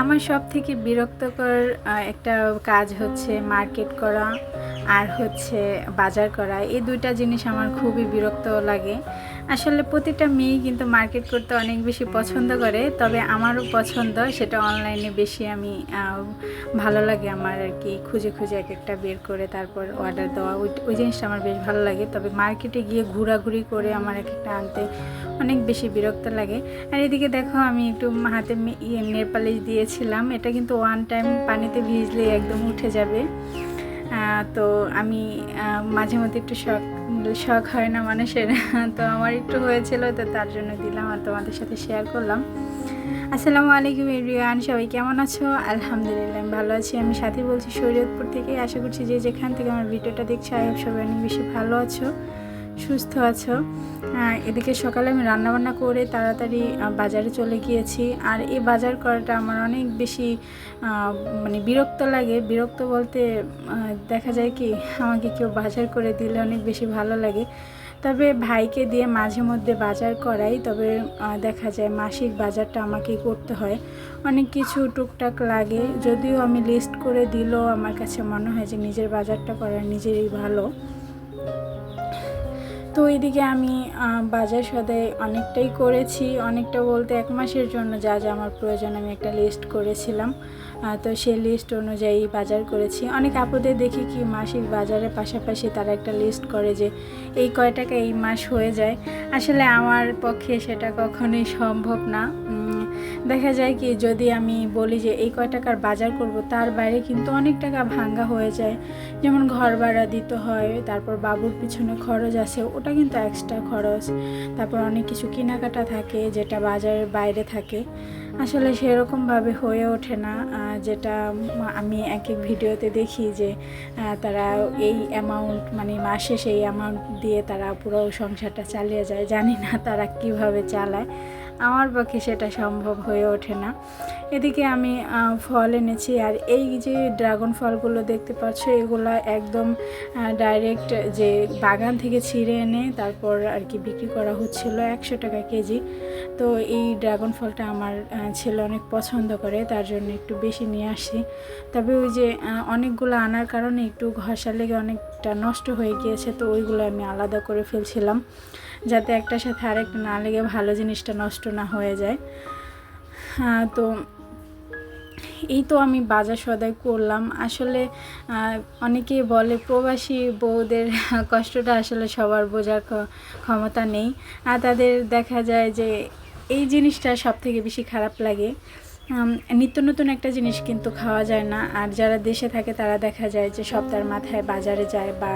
আমার সবথেকে বিরক্তকর একটা কাজ হচ্ছে মার্কেট করা আর হচ্ছে বাজার করা। এই দুইটা জিনিস আমার খুবই বিরক্ত লাগে। আসলে প্রতিটা মেয়েই কিন্তু মার্কেট করতে অনেক বেশি পছন্দ করে, তবে আমারও পছন্দ সেটা অনলাইনে বেশি। আমি ভালো লাগে আমার আর কি, খুঁজে খুঁজে এক একটা বের করে তারপর অর্ডার দেওয়া, ওই জিনিসটা আমার বেশ ভালো লাগে। তবে মার্কেটে গিয়ে ঘোরাঘুরি করে আমার এক একটা আনতে অনেক বেশি বিরক্ত লাগে। আর এদিকে দেখো আমি একটু হাতে নেল পালিশ দিয়েছিলাম, এটা কিন্তু ওয়ান টাইম পানিতে ভিজলে একদম উঠে যাবে। তো আমি মাঝে মধ্যে একটু শখ হয় না মানুষের, তো আমার একটু হয়েছিল, তো তার জন্য দিলাম আর তোমাদের সাথে শেয়ার করলাম। আসসালামু আলাইকুম এভরিওয়ান, সবাই কেমন আছো? আলহামদুলিল্লাহ আমি ভালো আছি। আমি সাথী বলছি শরীয়তপুর থেকে। আশা করছি যে যেখান থেকে আমার ভিডিওটা দেখছো আই হোপ সবাই অনেক বেশি ভালো আছো, সুস্থ আছো। এদিকে সকালে আমি রান্নাবান্না করে তাড়াতাড়ি বাজারে চলে গিয়েছি। আর এই বাজার করাটা আমার অনেক বেশি মানে বিরক্ত লাগে। বিরক্ত বলতে দেখা যায় কি, আমাকে কেউ বাজার করে দিলে অনেক বেশি ভালো লাগে। তবে ভাইকে দিয়ে মাঝে মধ্যে বাজার করাই, তবে দেখা যায় মাসিক বাজারটা আমাকেই করতে হয়। অনেক কিছু টুকটাক লাগে, যদিও আমি লিস্ট করে দিলেও আমার কাছে মনে হয় যে নিজের বাজারটা করা নিজেরই ভালো। তো এইদিকে আমি বাজার সদাই অনেকটাই করেছি, অনেকটা বলতে 1 মাসের জন্য যা যা আমার প্রয়োজন আমি একটা লিস্ট করেছিলাম। তো সেই লিস্ট অনুযায়ী বাজার করেছি। অনেক আপুদের দেখি কি মাসিক বাজারের পাশাপাশি তারা একটা লিস্ট করে যে এই কয় টাকা এই মাস হয়ে যায়। আসলে আমার পক্ষে সেটা কখনোই সম্ভব না। দেখা যায় কি, যদি আমি বলি যে এই কয় টাকার বাজার করব, তার বাইরে কিন্তু অনেক টাকা ভাঙ্গা হয়ে যায়। যেমন ঘর ভাড়া দিতে হয়, তারপর বাবুর পিছনে খরচ আছে, ওটা কিন্তু এক্সট্রা খরচ। তারপর অনেক কিছু কেনাকাটা থাকে যেটা বাজারের বাইরে থাকে। আসলে সেরকমভাবে হয়ে ওঠে না, যেটা আমি এক এক ভিডিওতে দেখি যে তারা এই অ্যামাউন্ট মানে মাসে সেই অ্যামাউন্ট দিয়ে তারা পুরো সংসারটা চালিয়ে যায়। জানি না তারা কিভাবে চালায়, আমার পক্ষে সেটা সম্ভব হয়ে ওঠে না। এদিকে আমি ফল এনেছি, আর এই যে ড্রাগন ফলগুলো দেখতে পাচ্ছ, এগুলো একদম ডাইরেক্ট যে বাগান থেকে ছিঁড়ে এনে তারপর আর কি বিক্রি করা হচ্ছিল 100 টাকা কেজি। তো এই ড্রাগন ফলটা আমার ছেলে অনেক পছন্দ করে, তার জন্য একটু বেশি নিয়ে আসি। তবে ওই যে অনেকগুলো আনার কারণে একটু ঘষা লেগে অনেকটা নষ্ট হয়ে গিয়েছে, তো ওইগুলো আমি আলাদা করে ফেলছিলাম যাতে একটার সাথে আরেকটা না লেগে ভালো জিনিসটা নষ্ট না হয়ে যায়। তো এই তো আমি বাজার সদাই করলাম। আসলে অনেকেই বলে প্রবাসী বউদের কষ্টটা আসলে সবার বোঝার ক্ষমতা নেই। আর তাদের দেখা যায় যে এই জিনিসটা সব থেকে বেশি খারাপ লাগে। নিত্য নতুন একটা জিনিস কিন্তু খাওয়া যায় না। আর যারা দেশে থাকে তারা দেখা যায় যে সপ্তাহের মাথায় বাজারে যায় বা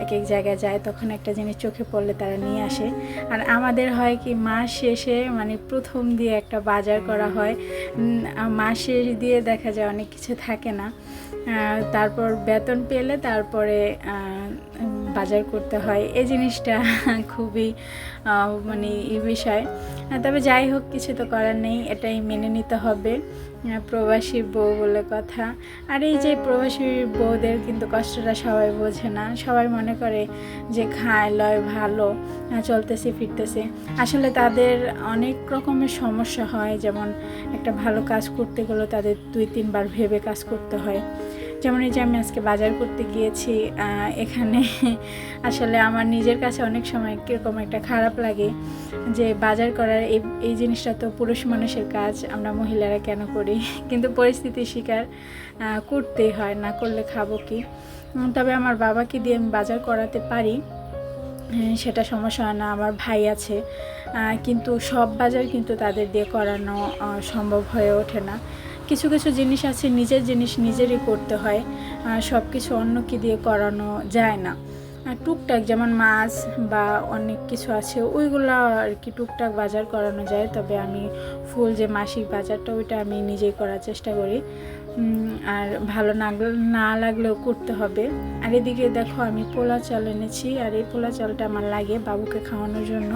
এক এক জায়গায় যায়, তখন একটা জিনিস চোখে পড়লে তারা নিয়ে আসে। আর আমাদের হয় কি, মাস শেষে মানে প্রথম দিয়ে একটা বাজার করা হয়, মাস শেষ দিয়ে দেখা যায় অনেক কিছু থাকে না। তারপর বেতন পেলে তারপরে বাজার করতে হয়। এই জিনিসটা খুবই মানে এই বিষয়। তবে যাই হোক, কিছু তো করার নেই, এটাই মেনে নিতে হবে, প্রবাসী বউ বলে কথা। আর এই যে প্রবাসী বউদের কিন্তু কষ্টটা সবাই বোঝে না। সবাই মনে করে যে খায় লয় ভালো, চলতেছে ফিরতেছে। আসলে তাদের অনেক রকমের সমস্যা হয়, যেমন একটা ভালো কাজ করতে গেলেও তাদের 2-3 বার ভেবে কাজ করতে হয়। যেমন এই যে আমি আজকে বাজার করতে গিয়েছি, এখানে আসলে আমার নিজের কাছে অনেক সময় কীরকম একটা খারাপ লাগে যে বাজার করার এই জিনিসটা তো পুরুষ মানুষের কাজ, আমরা মহিলারা কেন করি, কিন্তু পরিস্থিতির শিকার করতেই হয়, না করলে খাবো কি। তবে আমার বাবাকে দিয়ে আমি বাজার করাতে পারি, সেটা সমস্যা হয় না। আমার ভাই আছে, কিন্তু সব বাজার কিন্তু তাদের দিয়ে করানো সম্ভব হয়ে ওঠে না। কিছু কিছু জিনিস আছে নিজের জিনিস নিজেরই করতে হয়, সব কিছু অন্যকে দিয়ে করানো যায় না। টুকটাক যেমন মাছ বা অনেক কিছু আছে ওইগুলো আর কি টুকটাক বাজার করানো যায়। তবে আমি ফুল যে মাসিক বাজারটা ওইটা আমি নিজেই করার চেষ্টা করি, আর ভালো না লাগলেও করতে হবে। আর এদিকে দেখো আমি পোলা চাল এনেছি, আর এই পোলা চালটা আমার লাগে বাবুকে খাওয়ানোর জন্য,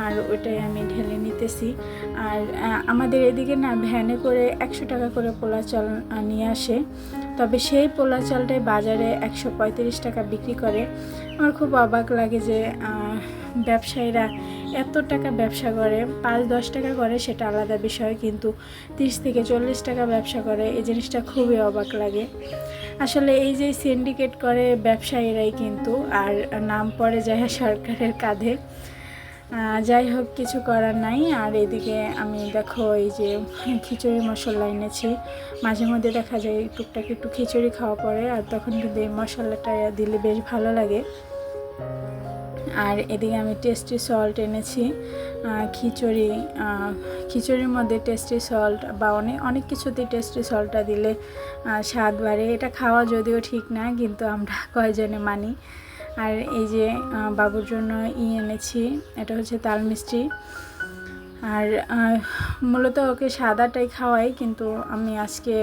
আর ওইটাই আমি ঢেলে নিতেছি। আর আমাদের এদিকে না ভ্যানে করে 100 টাকা করে পোলা চাল নিয়ে আসে, তবে সেই পোলা চালটাই বাজারে 135 টাকা বিক্রি করে। আমার খুব অবাক লাগে যে ব্যবসায়ীরা এত টাকা ব্যবসা করে, 5-10 টাকা করে সেটা আলাদা বিষয়, কিন্তু 30 থেকে 40 টাকা ব্যবসা করে, এই জিনিসটা খুবই অবাক লাগে। আসলে এই যে সিন্ডিকেট করে ব্যবসায়ীরাই কিন্তু, আর নাম পড়ে যায় সরকারের কাঁধে। যাই হোক, কিছু করার নাই। আর এদিকে আমি দেখো এই যে খিচুড়ি মশলা এনেছি। মাঝে মধ্যে দেখা যায় টুকটাক একটু খিচুড়ি খাওয়া পড়ে, আর তখন কিন্তু এই মশলাটা দিলে বেশ ভালো লাগে। আর এদিকে আমি টেস্টি সল্ট এনেছি। খিচুড়ির মধ্যে টেস্টি সল্ট বা অনেক কিছুতেই টেস্টি সল্টটা দিলে স্বাদ বাড়ে। এটা খাওয়া যদিও ঠিক না, কিন্তু আমরা কয়জনে মানি। আর এই যে বাবুর জন্য এনেছি, এটা হচ্ছে তাল মিষ্টি। আর মূলত ওকে সাদাটাই খাওয়াই, কিন্তু আমি আজকে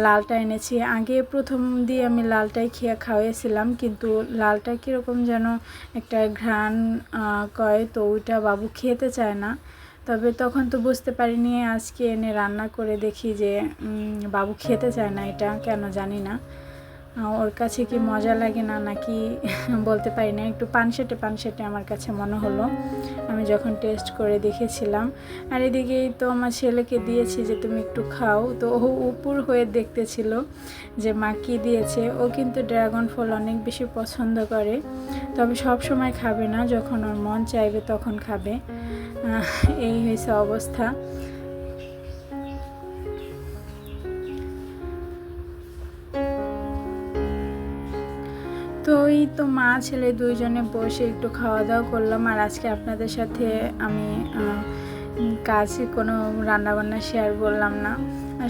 লালটা এনেছি। আগে প্রথম দিয়ে আমি লালটাই খাওয়াইছিলাম, কিন্তু লালটা কীরকম যেন একটা ঘ্রাণ কয়, তো ওইটা বাবু খেতে চায় না। তবে তখন তো বুঝতে পারিনি, আজকে এনে রান্না করে দেখি যে বাবু খেতে চায় না, এটা কেন জানি না। ওর কাছে কি মজা লাগে না নাকি বলতে পারি না, একটু পানসেটে আমার কাছে মনে হলো আমি যখন টেস্ট করে দেখেছিলাম। আর এদিকেই তো আমার ছেলেকে দিয়েছি যে তুমি একটু খাও, তো ও উপর হয়ে দেখতেছিল যে মা কী দিয়েছে। ও কিন্তু ড্রাগন ফল অনেক বেশি পছন্দ করে, তবে সব সময় খাবে না, যখন ওর মন চাইবে তখন খাবে। এই হয়েছে অবস্থা। তো এই তো মা ছেলে দুইজনে বসে একটু খাওয়া দাওয়া করলাম। আর আজকে আপনাদের সাথে আমি কাজে কোনো রান্নাবান্না শেয়ার করলাম না।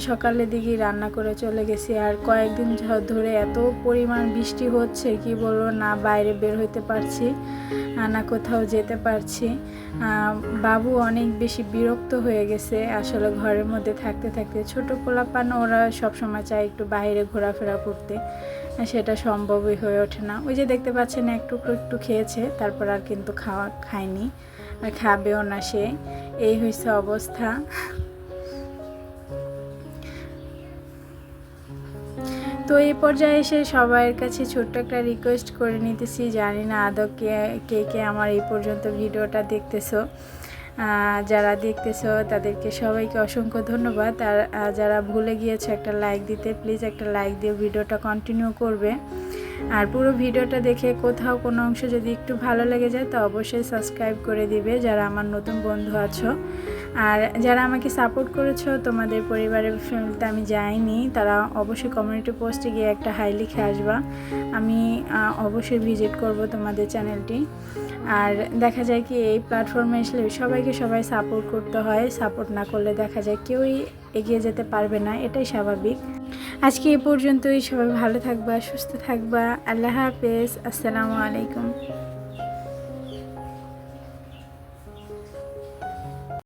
সকালের দিকেই রান্না করে চলে গেছি। আর কয়েকদিন ধরে এত পরিমাণ বৃষ্টি হচ্ছে কি বলবো, না বাইরে বের হইতে পারছি না কোথাও যেতে পারছি। বাবু অনেক বেশি বিরক্ত হয়ে গেছে আসলে ঘরের মধ্যে থাকতে থাকতে। ছোটো পোলাপান ওরা সবসময় চায় একটু বাইরে ঘোরাফেরা করতে, সেটা সম্ভবই হয়ে ওঠে না। ওই যে দেখতে পাচ্ছেন একটু খেয়েছে, তারপর আর কিন্তু খায়নি, আর খাবেও না সে। এই হয়েছে অবস্থা। তো এই পর্যায়ে এসে সবার কাছে ছোট্ট একটা রিকোয়েস্ট করে নিতেছি, জানি না আদৌ কে আমার এই পর্যন্ত ভিডিওটা দেখতেছো। যারা দেখতেছো তাদেরকে সবাইকে অসংখ্য ধন্যবাদ। আর যারা ভুলে গিয়েছো একটা লাইক দিতে, প্লিজ একটা লাইক দিয়ে ভিডিওটা কন্টিনিউ করবে। আর পুরো ভিডিওটা দেখে কোথাও কোনো অংশ যদি একটু ভালো লেগে যায় তো অবশ্যই সাবস্ক্রাইব করে দিবে যারা আমার নতুন বন্ধু আছো। আর যারা আমাকে সাপোর্ট করেছো, তোমাদের পরিবারের ফ্যামিলিতে আমি যাইনি, তারা অবশ্যই কমিউনিটি পোস্টে গিয়ে একটা হাই লিখে আসবা। আমি অবশ্যই ভিজিট করব তোমাদের চ্যানেলটি। আর দেখা যায় কি এই প্ল্যাটফর্মে আসলে সবাই সাপোর্ট করতে হয়, সাপোর্ট না করলে দেখা যায় কেউই এগিয়ে যেতে পারবে না, এটাই স্বাভাবিক। আজকে এই পর্যন্তই। সবাই ভালো থাকবা, সুস্থ থাকবা। আল্লাহ হাফেজ। আসসালামু আলাইকুম।